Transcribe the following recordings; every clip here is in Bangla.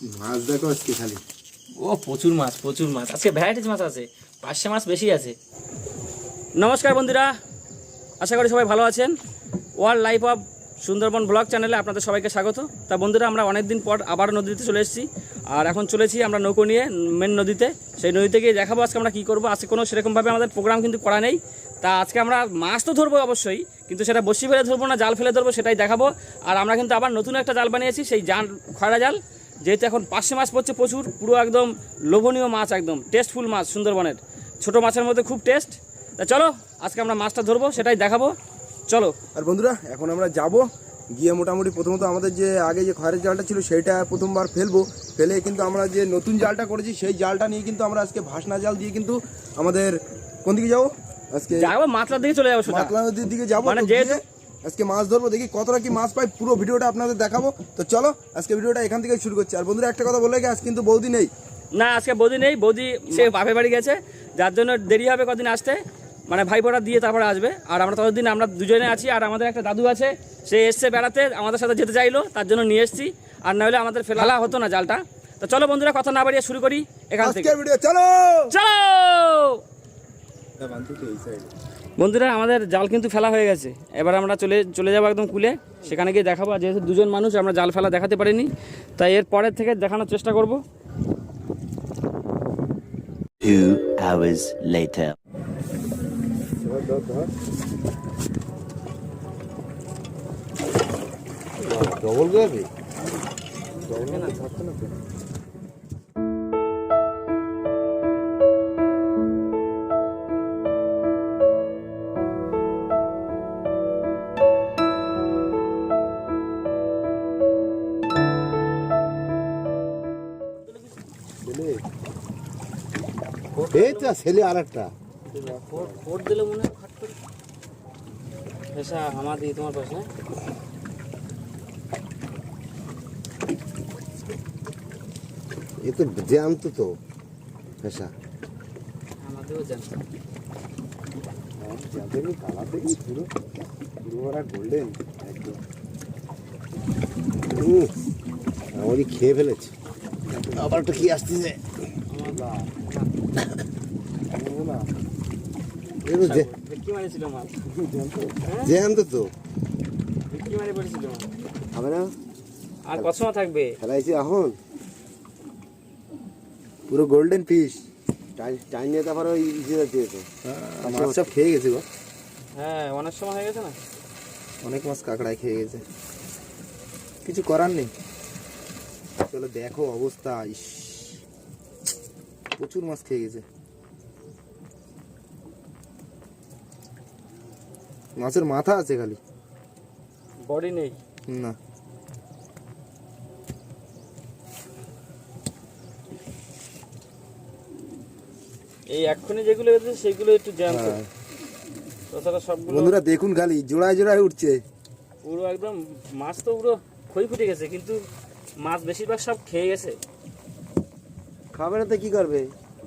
মাছ দেখো আজকে খালি। ও প্রচুর মাছ আজকে ভ্যারাইটিস মাছ আছে, পার্শে মাছ বেশি আছে। নমস্কার বন্ধুরা, আশা করি সবাই ভালো আছেন। World life of Sundarban blog চ্যানেলে আপনাদের সবাইকে স্বাগত। তা বন্ধুরা, আমরা অনেক দিন পর আবার নদীতে চলে এসেছি, আর এখন চলেছি আমরা নৌকো নিয়ে মেন নদীতে। সেই নদীতে গিয়ে দেখাবো আজকে আমরা কী করবো। আজকে কোনো সেরকমভাবে আমাদের প্রোগ্রাম কিন্তু করা নেই। তা আজকে আমরা মাছ তো ধরবো অবশ্যই, কিন্তু সেটা বসি ফেলে ধরবো না জাল ফেলে ধরবো সেটাই দেখাবো। আর আমরা কিন্তু আবার নতুন একটা জাল বানিয়েছি, সেই খয়রা জাল। যেহেতু এখন পার্শে মাছ পড়ছে প্রচুর, পুরো একদম লোভনীয় মাছ, একদম টেস্টফুল মাছ, সুন্দরবনের ছোটো মাছের মধ্যে খুব টেস্ট। তা চলো আজকে আমরা মাছটা ধরবো, সেটাই দেখাবো, চলো। আর বন্ধুরা, এখন আমরা যাব গিয়ে মোটামুটি প্রথমত আমাদের যে আগে যে খয়ের জালটা ছিল সেইটা প্রথমবার ফেলে কিন্তু আমরা যে নতুন জালটা করেছি সেই জালটা নিয়ে কিন্তু আমরা আজকে ভাসনা জাল দিয়ে কিন্তু আমাদের কোন দিকে যাবো আজকে? যাবো মাছলার দিকে চলে যাবো, মাতলা নদীর দিকে যাবো। মানে যেহেতু আজকে মাছ ধরবো, দেখি কতটা কি মাছ পাই, পুরো ভিডিওটা আপনাদের দেখাবো। তো চলো আজকে ভিডিওটা এখান থেকে শুরু করছি। আর বন্ধুরা একটা কথা বলে আজ কিন্তু বৌদি নেই, না আজকে বৌদি নেই, বৌদি সে বাপের বাড়ি গেছে, যার জন্য দেরি হবে কদিন আসতে, মানে ভাইপোটা দিয়ে তারপরে আসবে। আর আমরা ততদিন আমরা দুজনে আছি, আর আমাদের একটা দাদু আছে, সে এসছে বেড়াতে, আমাদের সাথে যেতে চাইলো, তার জন্য নিয়ে এসেছি। আর নাহলে আমাদের ফেলা হতো না জালটা। তো চলো বন্ধুরা, কথা না বাড়িয়ে শুরু করি এখান থেকে ভিডিও। চলো চলো বন্ধুরা, আমাদের জাল কিন্তু ফেলা হয়ে গেছে। এবার আমরা চলে যাবো একদম কুলে, সেখানে গিয়ে দেখাবো। আর যেহেতু দুজন মানুষ, আমরা জাল ফেলা দেখাতে পারিনি, তাই এর পরের থেকে দেখানোর চেষ্টা করব। 2 hours later. ডবল গাবি ছেলে আর একটা ফোট দিলে মনে হয় ফাট করে পেশা আমার দিই তোমার পাশে। এ তো জ্যান্ত তো পেশা আমাদেরও জানতো কালা দেখি পুরো গোল্ডেন একদম। আমারই খেয়ে ফেলেছে, আবার একটু কি আসতেছে। ভিটকি মারিছিল মাছ, জ্যান্ত তো ভিটকি মারি পড়েছিল মাছ। হবে না, আর কত সময় থাকবে? ফেলাইছি এখন পুরো গোল্ডেন ফিশ। টাইম নিয়ে তারপর ওই মাছ সব খেয়ে গেছে গো। হ্যাঁ অনেক সময় হয়ে গেছে না, অনেক মাছ কাঁকড়ায় খেয়ে গেছে, কিছু করার নেই। চলো দেখো অবস্থা, ইস প্রচুর মাছ খেয়ে গেছে। মাছের মাথা আছে খালি, বডি নেই। না এই এক্ষুনি যেগুলো হয়েছে সেগুলো একটু জ্যান্ত, তাছাড়া সবগুলো বন্ধুরা দেখুন খালি জোড়ায় জোড়ায় উঠছে পুরো একদম। মাছ তো পুরো ক্ষয় ফুটে গেছে, কিন্তু মাছ বেশিরভাগ সব খেয়ে গেছে। খাবে না তো কি করবে,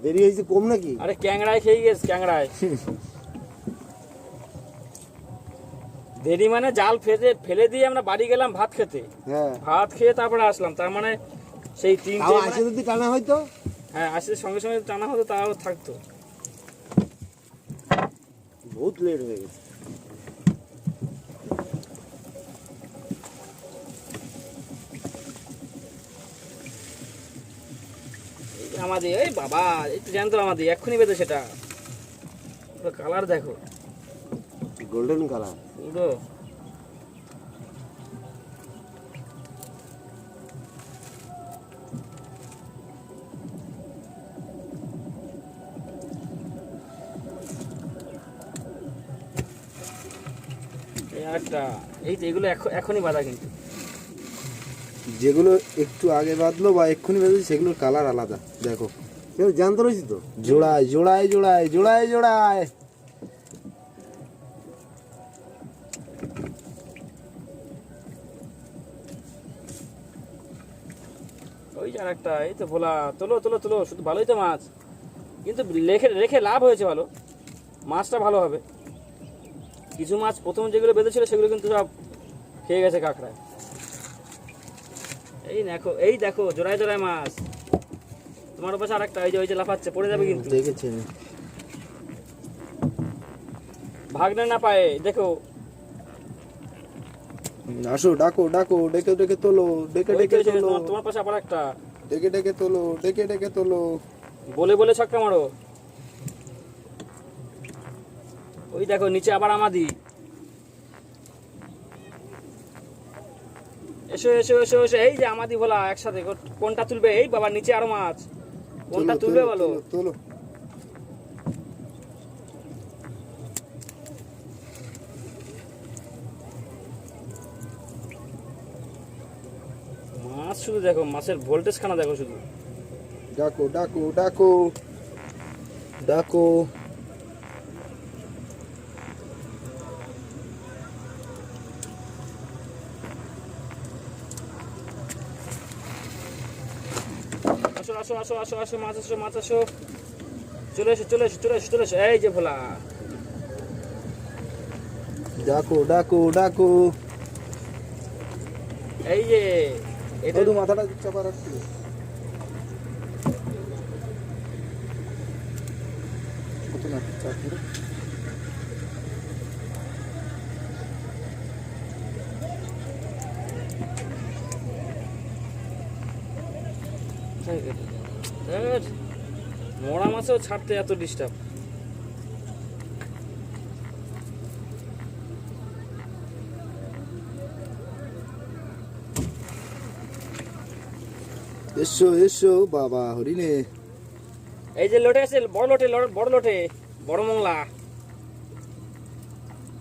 দেরি হয়েছে কম নাকি? আরে ক্যাংড়ায় খেয়ে গেছে, ক্যাংড়ায়। দেরি মানে জাল ফেলে দিয়ে আমরা বাড়ি গেলাম ভাত খেতে, হ্যাঁ ভাত খেয়ে তারপরে আসলাম। তার মানে সেই তিনটে, আসে যদি টানা হয়তো, হ্যাঁ আসে সঙ্গে সঙ্গে টানা হতো, তাও থাকতো। বহুত লেট হয়ে গেছে। আমাদের এই বাবা একটু জানতো, আমাদের এক্ষুনি বেঁধে সেটা কালার দেখো, গোল্ডেন কালার পুরো। একটা এই তো এগুলো এখনই বাঁধা, কিন্তু যেগুলো একটু আগে বাঁধলো বা এক্ষুনি বেঁধেছে সেগুলোর কালার আলাদা। দেখো জানতে রয়েছি তো, জোড়ায় জোড়ায় জোড়ায় জোড়ায় জোড়ায়। ওই যে একটা, এই তো ভোলা, তোলো তোলো তোলো, শুধু ভালোই তো মাছ, কিন্তু রেখে রেখে লাভ হয়েছে, ভালো মাছটা ভালো হবে। কিছু মাছ প্রথম যেগুলো বেঁধেছিল সেগুলো কিন্তু সব খেয়ে গেছে কাঁকড়ায়। এই দেখো জোড়ায় জোড়ায় মাছ। তোমার পাশে আরেকটা, ওই যে লাফাচ্ছে, পড়ে যাবে কিন্তু। দেখেছি। ভাগনা না পায়ে দেখো। আসো, ডাকো ডাকো, ডেকে ডেকে তোলো, ডেকে ওই তো ডেকে ওই যে তোলো, তোমার পাশে আবার একটা। ডেকে ডেকে তোলো, ডেকে ডেকে তোলো। বলে বলে ছক্কা মারো। ওই দেখো নিচে আবার আমাদি। এসো এসো এসো এসো, এই যে আমাদি ভোলা একসাথে। কোনটা তুলবে? এই বাবা নিচে আরো মাছ, কোনটা তুলবে বলো? তোলো। মাছ শুধু দেখো, মাছের ভোল্টেজ খানা দেখো শুধু। ডাকো ডাকো ডাকো ডাকো। আসো আসো আসো আসো আসো, মাছ আসো মাছ আসো, চলে এসো চলে এসো চলে এসো চলে এসো। এই যে ভোলা, ডাকো ডাকো ডাকো। এই যে এটা শুধু মাথাটা চাপা রাখছি। কত না চাপ পুরো। মরা মাছেও ছাড়তে এত ডিস্টার্ব। এসো এসো বাবা হরিণে। এই যে লোটে আছে, বড় লোটে, বড় লোটে, বড় মোংলা।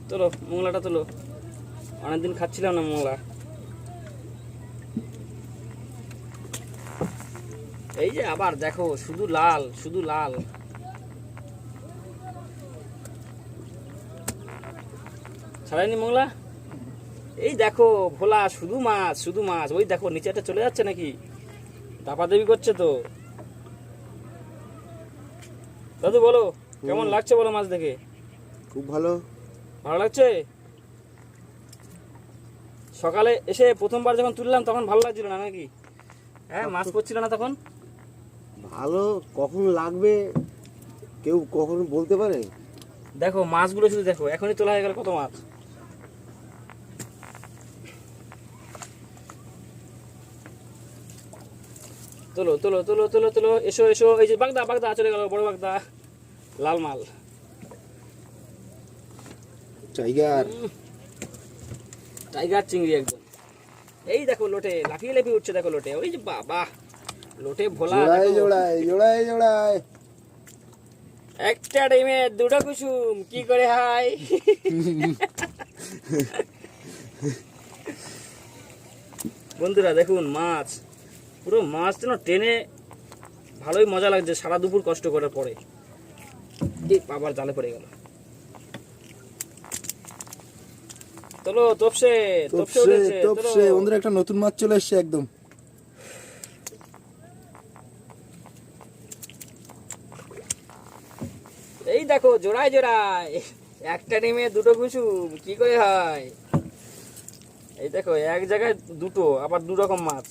তোলো মোংলাটা তোলো, অনেকদিন খাচ্ছিলাম না মোংলা। এই যে আবার দেখো শুধু লাল শুধু লাল। ছাড়াইনি মোংলা। এই দেখো ভোলা, শুধু মাছ শুধু মাছ। ওই দেখো নিচে একটা চলে যাচ্ছে নাকি, দাপাদাপি করছে তো। দাদু বলো কেমন লাগছে, বলো মাছ দেখে? খুব ভালো। ভালো লাগছে? সকালে এসে প্রথমবার যখন তুললাম তখন ভালো লাগছিল না নাকি? হ্যাঁ, মাছ পড়ছিল না তখন। ভালো কখন লাগবে কেউ কখনো বলতে পারে? দেখো মাছগুলো শুধু দেখো, এখনই তোলা হয়ে গেল কত মাছ। তোলো তোলো তোলো তোলো তোলো, এসো এসো। এই যে বাগদা বাগদা চলে গেল, বড় বাগদা, লাল মাল, টাইগার। টাইগার চিংড়ি একদম। এই দেখো লোটে লাফিয়ে লাফিয়ে উঠছে, দেখো লোটে। ওই যে বাবা, লোটে ভোলা জোড়ায় দেখো। জোড়ায় জোড়ায় জোড়ায়। একটা ডিমে দুটো কুসুম, কি করে হয়? বন্ধুরা দেখুন মাছ, পুরো মাছ যেন টেনে, ভালোই মজা লাগছে সারা দুপুর কষ্ট করার পরে। আবার জালে পড়ে গেল। তোলো তপসে তপসে উঠেছে, তপসে বন্ধুরা, একটা নতুন মাছ চলে এসেছে একদম। এই দেখো জোড়ায় জোড়ায়, একটা ডিমে দুটো কুসুম, কি করে হয়? এই দেখো এক জায়গায় দুটো, আবার দু রকম মাছ।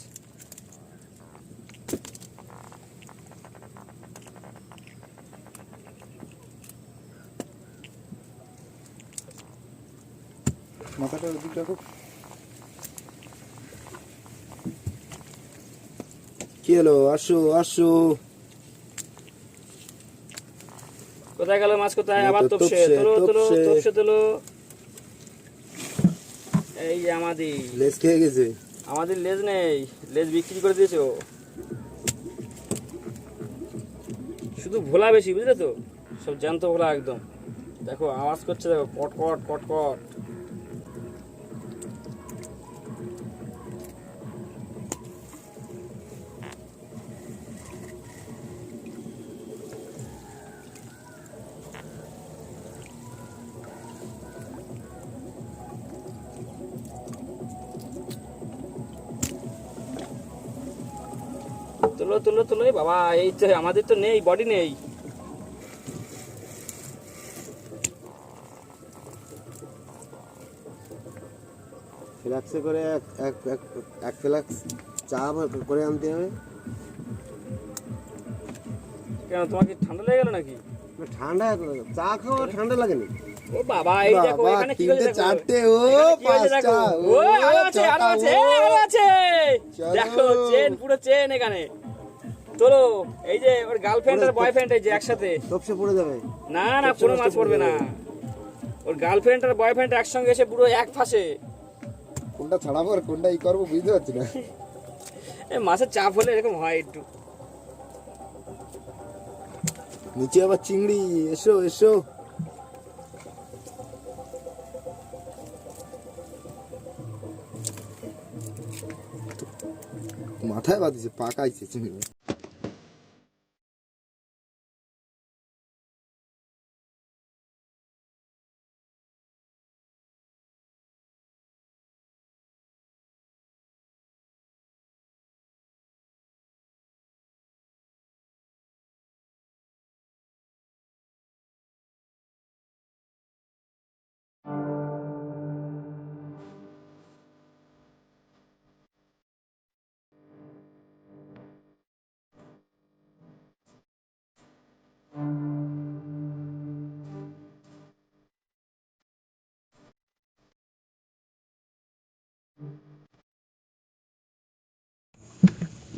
মাথাটা ওদিক রাখো। কি হলো? আসো আসো। কোথায় গেল মাছ, কোথায়? এই তো আবার তপসে, তপসে, তোলো তোলো তপসে। তপসে তোলো। এই যে আমাদের লেজ খেয়ে গেছে। আমাদের লেজ নেই, লেজ বিক্রি করে দিয়েছো। শুধু ভোলা বেশি, বুঝলে তো, সব জ্যান্ত ভোলা একদম। দেখো আওয়াজ করছে, দেখো কটকট কটকট। তোলো তোলো তোলো। এই বাবা, এই তো আমাদের তো নেই, বডি নেই। ফ্লাক্সে করে এক এক এক এক ফ্লাক্স চা করে আনতে হবে। কেন তোমার কি ঠান্ডা লেগে গেল নাকি? ঠান্ডা চা খাওয়া ঠান্ডা লাগেনি। ও বাবা, এই দেখো বাবা, এখানে কি হয়েছে তিনটে দেখো। চারটে, ও এখানে কি হয়েছে দেখো। পাঁচটা, ও আরো আছে, আরো আছে, আরো আছে। চলো। দেখো চেন, পুরো চেন এখানে। চলো, এই যে ওর গার্লফ্রেন্ড আর বয়ফ্রেন্ড এই যে একসাথে। টপসে পড়ে যাবে। না না, কোনো মাছ পড়বে না। ওর গার্লফ্রেন্ড আর বয়ফ্রেন্ড একসঙ্গে এসে পুরো এক ফাঁসে। কোনটা ছাড়াবো আর কোনটা ই করবো বুঝতে পারছি না। এই মাছের চাপ হলে এরকম হয় একটু। নিচে আবার চিংড়ি, এসো এসো। মাথায় বাঁধিছে, পাকাইছে চিংড়ি।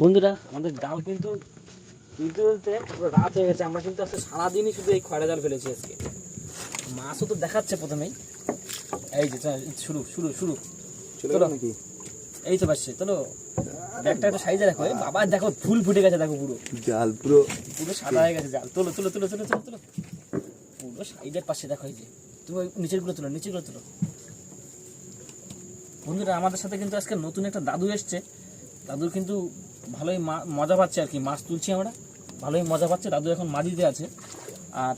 বন্ধুরা, আমাদের জাল কিন্তু তুলতে তুলতে পুরো রাত হয়ে গেছে। আমরা কিন্তু আজকে সারাদিনই শুধু এই খয়রা জাল ফেলেছি আজকে। মাছও তো দেখাচ্ছে প্রথমেই। এই যে শুরু শুরু শুরু চলো নাকি এই তো পাচ্ছে। চলো, ব্যাগটা একটু সাইজে রাখো। এই বাবা দেখো ফুল ফুটে গেছে, দেখো পুরো জাল পুরো পুরো সাদা হয়ে গেছে জাল। তোলো তোলো তোলো তোলো তোলো তোলো, পুরো সাইজের পাশে দেখো। এই যে তুমি ওই নিচের গুলো তোলো, নিচের গুলো তোলো। বন্ধুরা, আমাদের সাথে কিন্তু আজকে নতুন একটা দাদু এসছে। দাদুর কিন্তু ভালোই মজা পাচ্ছে আর কি। মাছ তুলছি আমরা, ভালোই মজা পাচ্ছে। দাদু এখন মাঝিতে আছে। আর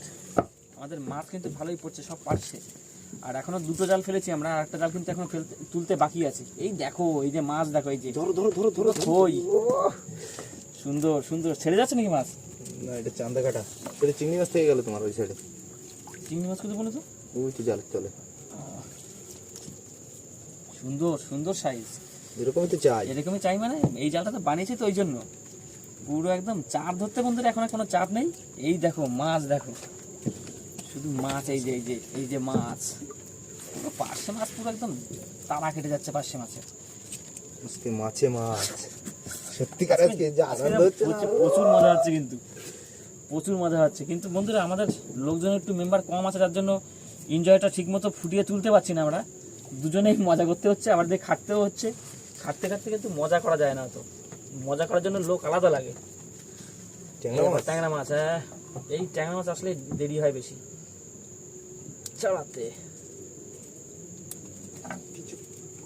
আমাদের মাছ কিন্তু ভালোই পড়ছে, সব পারছে। আর এখনো দুটো জাল ফেলেছি আমরা, আর একটা জাল কিন্তু এখন তুলতে বাকি আছে। এই দেখো, এই যে মাছ দেখো, এই যে ধরো ধরো ধরো ধরো কই সুন্দর সুন্দর ছেড়ে যাচ্ছে নাকি মাছ? না, এটা চান্দা কাটা। এটা চিংড়ি মাছ থেকে গেল তোমার ওই সাইডে। চিংড়ি মাছ কোথায় বলো তো? ওই তো জাল চলে। সুন্দর সুন্দর সাইজ। এরকমই তো চাই। এরকমই চাই মানে, এই জালটা তো বানিয়েছি তো ওই জন্য। পুরো একদম চাপ ধরতে বন্ধুরা এখন আর কোনো চাপ নেই। এই দেখো মাছ, দেখো শুধু মাছ। এই যে এই যে এই যে মাছ, পুরো পার্শে মাছ, পুরো একদম তারা কেটে যাচ্ছে পার্শে মাছে। আজকে মাছে মাছ, সত্যিকার আজকে যে আনন্দ হচ্ছে না। প্রচুর মজা হচ্ছে, কিন্তু প্রচুর মজা হচ্ছে। কিন্তু বন্ধুরা, আমাদের লোকজন একটু মেম্বার কম আছে, যার জন্য এনজয়টা ঠিক মতো ফুটিয়ে তুলতে পারছি না আমরা। দুজনেই মজা করতে হচ্ছে, আবার দিয়ে খাটতেও হচ্ছে। খাটতে খাটতে কিন্তু মজা করা যায় না। তো মজা করার জন্য লোক আলাদা লাগে। ট্যাংরা মাছ, হ্যাঁ, এই ট্যাংরা মাছ আসলে দেরি হয় বেশি চালাতে।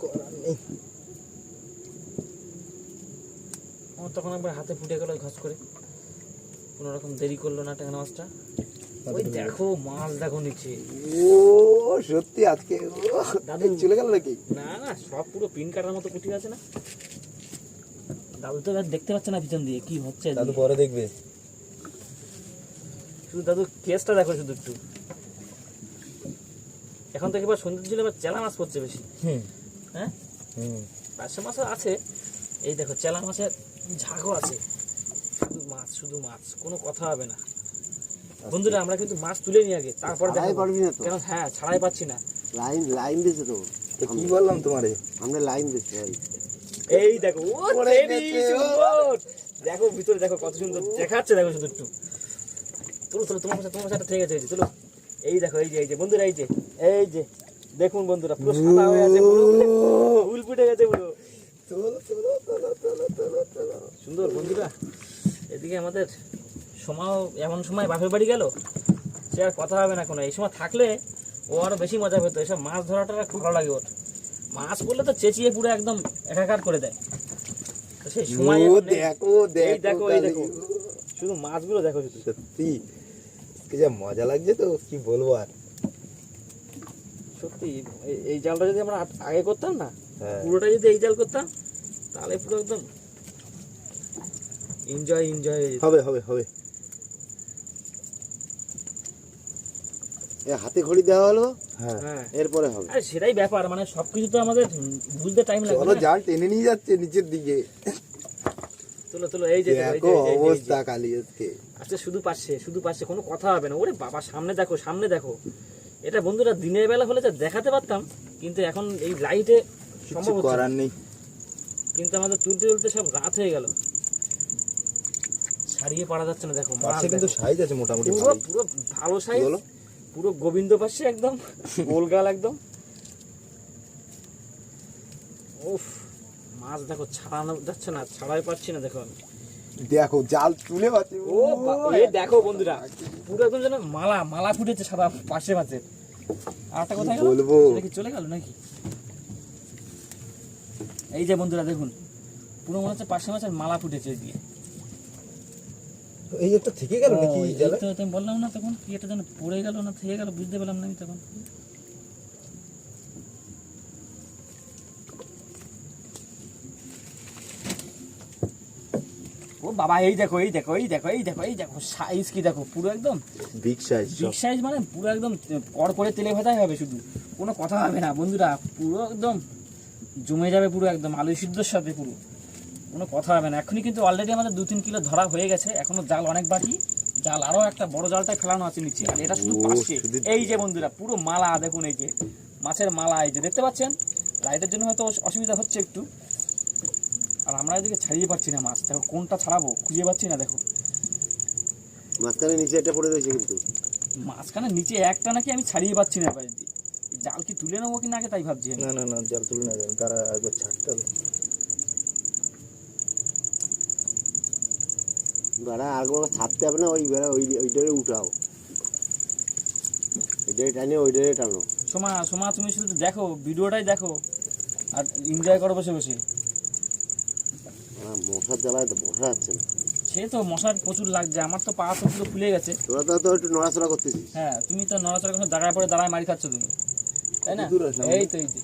করার নেই। আমার তখন একবার হাতে ফুটে গেল ঘাস করে, কোনো রকম দেরি করলো না ট্যাংরা মাছটা। ওই দেখো মাছ, দেখো নিচে। ও সত্যি আজকে দাদু চলে গেল নাকি? না না, সব পুরো পিন কাটার মতো কুটি আছে না। দাদু তো এবার দেখতে পাচ্ছে না পিছন দিয়ে কি হচ্ছে। দাদু পরে দেখবে। শুধু দাদু কেসটা দেখো শুধু একটু। এখন থেকে এবার সন্ধ্যের জন্য এবার চেলা মাছ পড়ছে বেশি। হ্যাঁ, পার্শে মাছও আছে। এই দেখো চেলা মাছের ঝাঁকও আছে। শুধু মাছ, শুধু মাছ, কোনো কথা হবে না। বন্ধুরা, আমরা কিন্তু মাছ তুলে নিয়ে আগে, তারপরে ছাড়াই পারবি না তো। কেন? হ্যাঁ, ছাড়াই পাচ্ছি না। লাইন লাইন দিছে তো। তো কি বললাম তোমারে? আমরা লাইন দিছি ভাই। এই দেখো, ও পড়ে তেরি গেছে, ও। সুন্দর। দেখো ভিতরে দেখো কত সুন্দর দেখাচ্ছে, দেখো শুধু একটু। চলো চলো, তোমার সাথে ঠিক আছে। এই যে চলো, এই দেখো, এই যে এই যে বন্ধুরা, এই যে দেখুন বন্ধুরা, পুরো সাদা হয়ে আছে, পুরো ফুল ফুটে গেছে পুরো। সুন্দর বন্ধুরা। এদিকে আমাদের সময়, এমন সময় বাপের বাড়ি গেল, সে আর কথা হবে না কোনো। এই সময় থাকলে ও আরো বেশি মজা পেতো। এসব মাছ ধরাটা খুব ভালো লাগে ওর। মাছ পড়লে তো চেঁচিয়ে পুরো একদম একাকার করে দেয়। তো সেই সময় ও এখন নেই। দেখো এই দেখো, এই দেখো, খালি। শুধু মাছগুলো দেখো শুধু। সত্যি আজকে যা মজা লাগছে, তো কি বলবো আর। সত্যি এই জালটা যদি আমরা আগে করতাম না, হ্যাঁ। পুরোটা যদি এই জাল করতাম, তাহলে পুরো একদম এনজয় এনজয় হয়ে যেত। হবে হবে হবে। এ হাতে ঘড়ি দেওয়া হলো, হ্যাঁ, হ্যাঁ, এরপরে হবে। আরে সেটাই ব্যাপার, মানে সবকিছু তো আমাদের বুঝতে টাইম লাগে চলো না। জাল টেনে নিয়ে যাচ্ছে নিচের দিকে। তুলো তুলো, এই যে দেখো, এই যে, দেখো এই যে, এই যে। অবস্থা কালি আজকে। আচ্ছা শুধু পাশে কোনো কথা হবে না। ওরে বাবা, সামনে দেখো সামনে দেখো। এটা বন্ধুরা দিনের বেলা হলে যা দেখাতে পারতাম, কিন্তু এখন এই লাইটে সম্ভব কিছু হচ্ছে না। করার নেই। কিন্তু আমাদের তুলতে তুলতে সব রাত হয়ে গেল, ছাড়িয়ে পারা যাচ্ছে না। দেখো মাছ পাশে কিন্তু দেখো। সাইজ আছে মোটামুটি পুরো ভালোই। পুরো ভালো সাইজ, বলো? পুরো গোবিন্দ পাশে একদম গোলগাল একদম। উফ, মাছ দেখো ছাড়ানো যাচ্ছে না, ছাড়াই পাচ্ছি না। দেখো আমি, দেখো জাল তুলে পাচ্ছি। এই দেখো বন্ধুরা, পুরো একদম যেন মালা মালা ফুটেছে সাদা পাশে মাছের। আর একটা কথা বলবো? কি চলে গেল নাকি? এই যে বন্ধুরা দেখুন, পুরো মনে হচ্ছে পাশে মাছের মালা ফুটেছে দিয়ে। এই একটা থেকে গেল নাকি ও, এই জালে? তো আমি বললাম না তখন, কি এটা যেন পড়ে গেল না থেকে গেল, বুঝতে পারলাম না আমি তখন। ও বাবা, এই দেখো এই দেখো এই দেখো এই দেখো এই দেখো, সাইজ কি দেখো, পুরো একদম বিগ সাইজ। বিগ সাইজ, মানে পুরো একদম কড় করে তেলে ভাজাই হবে, শুধু কোনো কথা হবে না বন্ধুরা। পুরো একদম জমে যাবে, পুরো একদম আলু সিদ্ধর সাথে, পুরো কোনো কথা হবে না। এখনই কিন্তু অলরেডি আমাদের 2-3 কিলো ধরা হয়ে গেছে, এখনো জাল অনেক বাকি। জাল আরো একটা বড় জালটাই ফেলানো আছে নিচে, আর এটা শুধু পাশে। এই যে বন্ধুরা পুরো মালা দেখুন, এই যে মাছের মালা, এই যে দেখতে পাচ্ছেন। লাইটের জন্য হয়তো অসুবিধা হচ্ছে একটু, আর আমরা এদিকে ছাড়িয়ে পাচ্ছি না মাছ। দেখো কোনটা ছাড়াবো খুঁজে পাচ্ছি না। দেখো মাঝখানে নিচে একটা পড়ে রয়েছে কিন্তু। মাঝখানে নিচে একটা নাকি আমি ছাড়িয়ে পাচ্ছি না। এবার জাল কি তুলে নেবো কিনা আগে তাই ভাবছি আমি। না না না, জাল তুলে না যাবে, তারা একবার ছাড়তে হবে। বেড়া আগে ছাড়তে হবে না, ওই বেড়া ওই ডরে উঠাও, ওই ডরে টানে, ওই ডরে টানো। সোমা সোমা, তুমি শুধু দেখো, ভিডিওটাই দেখো আর এনজয় করো বসে বসে। মশার জ্বালায় তো বসা যাচ্ছে না। সে তো মশার প্রচুর লাগছে, আমার তো পা তো পুরো ফুলে গেছে। তোরা তো একটু নড়াচড়া করতেছিস। হ্যাঁ, তুমি তো নড়াচড়া করে দাঁড়ায় পড়ে দাঁড়ায় মারি খাচ্ছ তুমি, তাই না? দূর আসলাম। এই তো এই যে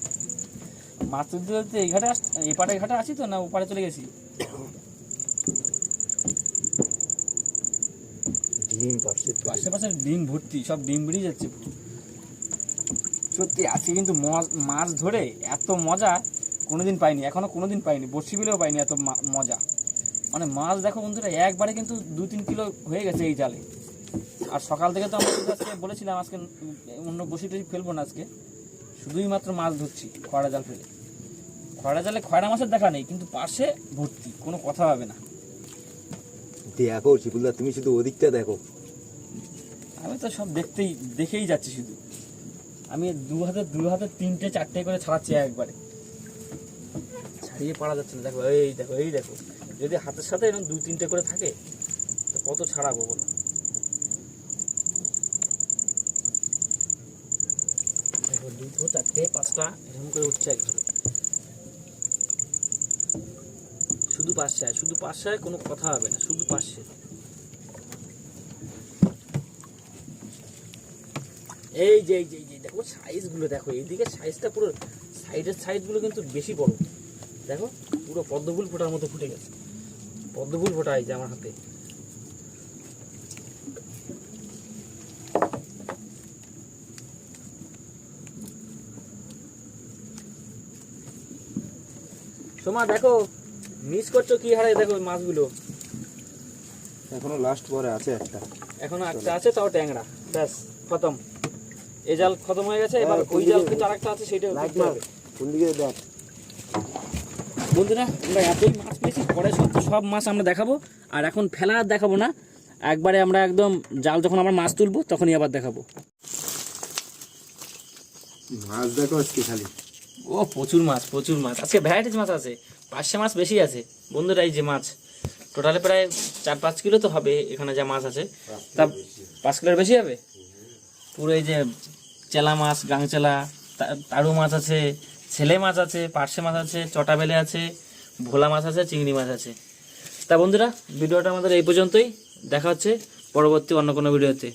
মাছ তুলতে তুলতে এই ঘাটে এই পাড়ে ঘাটে আছি তো, না ওপারে চলে গেছি? ডিম পাশে আশেপাশে ডিম ভর্তি, সব ডিম বেরিয়ে যাচ্ছে পুরো। সত্যি আজকে কিন্তু মাছ ধরে এত মজা কোনোদিন পাইনি, এখনো কোনোদিন পাইনি, বড়শি বিলেও পাইনি এত মজা। মানে মাছ দেখো বন্ধুরা, একবারে কিন্তু 2-3 কিলো হয়ে গেছে এই জালে। আর সকাল থেকে তো আমরা কিন্তু আজকে বলেছিলাম আজকে অন্য বসি টসি ফেলবো না, আজকে শুধুই মাত্র মাছ ধরছি খয়রা জাল ফেলে। খয়রা জালে খয়রা মাছের দেখা নেই, কিন্তু পাশে ভর্তি, কোনো কথা হবে না। দেখো শিপুলদা, তুমি শুধু ওদিকটা দেখো। আমি তো সব দেখেই যাচ্ছি শুধু। আমি দু হাতে 3-4টে করে ছাড়াচ্ছি একবারে, ছাড়িয়ে পারা যাচ্ছে না। দেখো এই দেখো এই দেখো, যদি হাতের সাথে এরকম 2-3টে করে থাকে তো কত ছাড়াবো বলো। দেখো 2, 4, 5টা এরকম করে উঠছে একবারে, শুধু পাশে কোনো কথা হবে না, শুধু পাশে। এই যে এই যে এই যে দেখো সাইজগুলো দেখো, এইদিকে সাইজটা পুরো, সাইডের সাইজগুলো কিন্তু বেশি বড়। দেখো পুরো পদ্মফুল ফোটার মতো ফুটে গেছে, পদ্মফুল ফোটা এই যে আমার হাতে। সোমা দেখো, মিস করছো কি হারে, দেখো মাছগুলো এখনো লাস্ট পরে আছে একটা। এখনো একটা আছে, তাও ট্যাংরা, ব্যাস খতম। এই জাল খতম হয়ে গেছে, এবার ওই জাল কিন্তু আরেকটা আছে, সেটা করতে হবে। কোন দিকে দেখ বন্ধুরা, আমরা এতই মাছ পেয়েছি, পরে সব মাছ আমরা দেখাবো। আর এখন ফেলা আর দেখাবো না, একবারে আমরা একদম জাল যখন আমরা মাছ তুলবো তখনই আবার দেখাবো। মাছ দেখো আজকে খালি। ও প্রচুর মাছ আজকে, ভ্যারাইটিস মাছ আছে, 500 মাছ বেশি আছে বন্ধুরা। এই যে মাছ টোটালে প্রায় 4-5 কিলো তো হবে এখানে যা মাছ আছে, তা 5 কিলোর বেশি হবে পুরো। এই যে চেলা মাছ, গাংচেলা, তাড়ু মাছ আছে, ছেলে মাছ আছে, পার্শে মাছ আছে, চটা বেলে আছে, ভোলা মাছ আছে, চিংড়ি মাছ আছে। তা বন্ধুরা, ভিডিওটা আমাদের এই পর্যন্তই, দেখা হচ্ছে পরবর্তী অন্য কোনো ভিডিওতে।